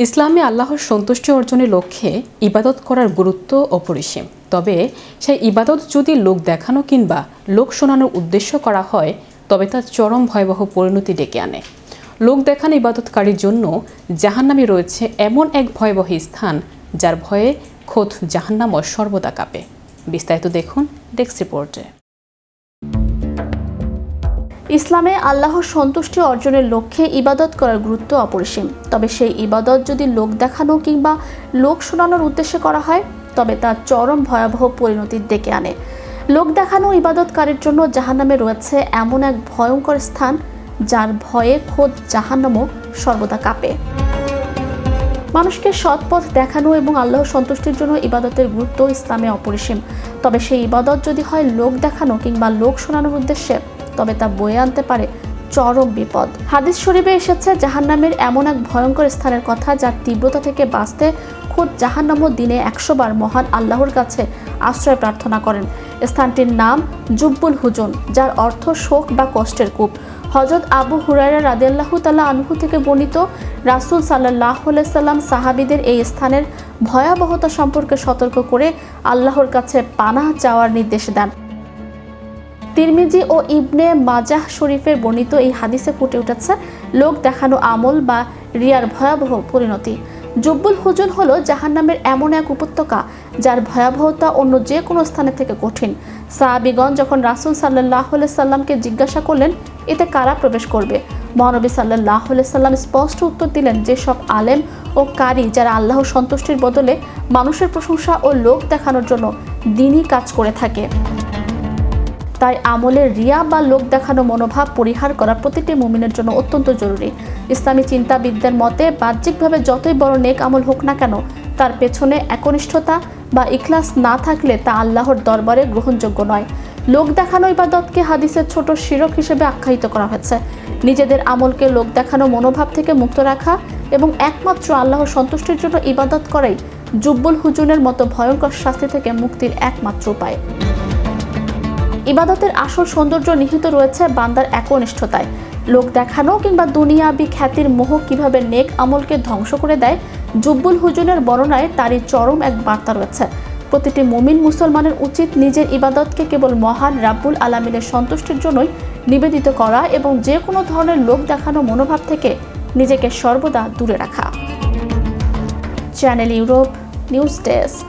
ইসলামে আল্লাহর সন্তুষ্টি অর্জনের লক্ষ্যে ইবাদত করার গুরুত্ব অপরিসীম। তবে সেই ইবাদত যদি লোক দেখানো কিংবা লোক শোনানোর উদ্দেশ্য করা হয় তবে তা চরম ভয়াবহ পরিণতি ডেকে আনে। লোক দেখানো ইবাদতকারীর জন্য জাহান্নামে রয়েছে এমন এক ভয়াবহ স্থান যার ভয়ে খোদ জাহান্নামও সর্বদা কাঁপে। বিস্তারিত দেখুন ডেস্ক রিপোর্টে। ইসলামে আল্লাহর সন্তুষ্টি অর্জনের লক্ষ্যে ইবাদত করার গুরুত্ব অপরিসীম। তবে সেই ইবাদত যদি লোক দেখানো কিংবা লোক শোনানোর উদ্দেশ্যে করা হয় তবে তা চরম ভয়াবহ পরিণতি ডেকে আনে। লোক দেখানো ইবাদতকারীর জন্য জাহান্নামে রয়েছে এমন এক ভয়ঙ্কর স্থান যার ভয়ে খোদ জাহান্নামও সর্বদা কাঁপে। মানুষকে সৎপথ দেখানো এবং আল্লাহর সন্তুষ্টির জন্য ইবাদতের গুরুত্ব ইসলামে অপরিসীম। তবে সেই ইবাদত যদি হয় লোক দেখানো কিংবা লোক শোনানোর উদ্দেশ্যে তবে তা বয়ে আনতে পারে চরম বিপদ। হাদিস শরীফে এসেছে জাহান্নামের এমন এক ভয়ঙ্কর স্থানের কথা যার তীব্রতা থেকে বাঁচতে খোদ জাহান্নামও দিনে 100 বার মহান আল্লাহর কাছে আশ্রয় প্রার্থনা করেন। স্থানটির নাম জুব্বুল হুজুন, যার অর্থ শোক বা কষ্টের কূপ। হযরত আবু হুরায়রা রাদিয়াল্লাহু তাআলা আনহু থেকে বর্ণিত, রাসূল সাল্লাল্লাহু আলাইহি সাল্লাম সাহাবীদের এই স্থানের ভয়াবহতা সম্পর্কে সতর্ক করে আল্লাহর কাছে পানাহ চাওয়ার নির্দেশ দেন। তিরমিজি ও ইবনে মাজাহ শরীফের বর্ণিত এই হাদিসে ফুটে উঠেছে লোক দেখানো আমল বা রিয়ার ভয়াবহ পরিণতি। জুব্বুল হুজুন হলো জাহান্নামের এমন এক উপত্যকা যার ভয়াবহতা অন্য যে কোনো স্থানের থেকে কঠিন। সাহাবীগণ যখন রাসূল সাল্লাল্লাহু আলাইহি সাল্লামকে জিজ্ঞাসা করলেন এতে কারা প্রবেশ করবে, মহানবী সাল্লাল্লাহু আলাইহি সাল্লাম স্পষ্ট উত্তর দিলেন যে সব আলেম ও কারি যারা আল্লাহর সন্তুষ্টির বদলে মানুষের প্রশংসা ও লোক দেখানোর জন্য দিনই কাজ করে থাকে। তাই আমলের রিয়া বা লোক দেখানো মনোভাব পরিহার করা প্রতিটি মুমিনের জন্য অত্যন্ত জরুরি। ইসলামী চিন্তাবিদদের মতে বাহ্যিকভাবে যতই বড় নেক আমল হোক না কেন তার পেছনে একনিষ্ঠতা বা ইখলাস না থাকলে তা আল্লাহর দরবারে গ্রহণযোগ্য নয়। লোক দেখানো ইবাদতকে হাদিসের ছোট শিরক হিসেবে আখ্যায়িত করা হয়েছে। নিজেদের আমলকে লোক দেখানো মনোভাব থেকে মুক্ত রাখা এবং একমাত্র আল্লাহর সন্তুষ্টির জন্য ইবাদত করাই জুব্বুল হুজুনের মতো ভয়ঙ্কর শাস্তি থেকে মুক্তির একমাত্র উপায়। ইবাদতের আসল সৌন্দর্য নিহিত রয়েছে বান্দার একনিষ্ঠতায়। লোক দেখানো কিংবা দুনিয়াবি খ্যাতির মোহ কিভাবে নেক আমলকে ধ্বংস করে দেয়, জুব্বুল হুজুনের বর্ণনায় তারই চরম এক বার্তা রয়েছে। প্রতিটি মুমিন মুসলমানের উচিত নিজের ইবাদতকে কেবল মহান রাব্বুল আলামিনের সন্তুষ্টির জন্যই নিবেদিত করা এবং যে কোনো ধরনের লোক দেখানো মনোভাব থেকে নিজেকে সর্বদা দূরে রাখা। Channel Europe news desk.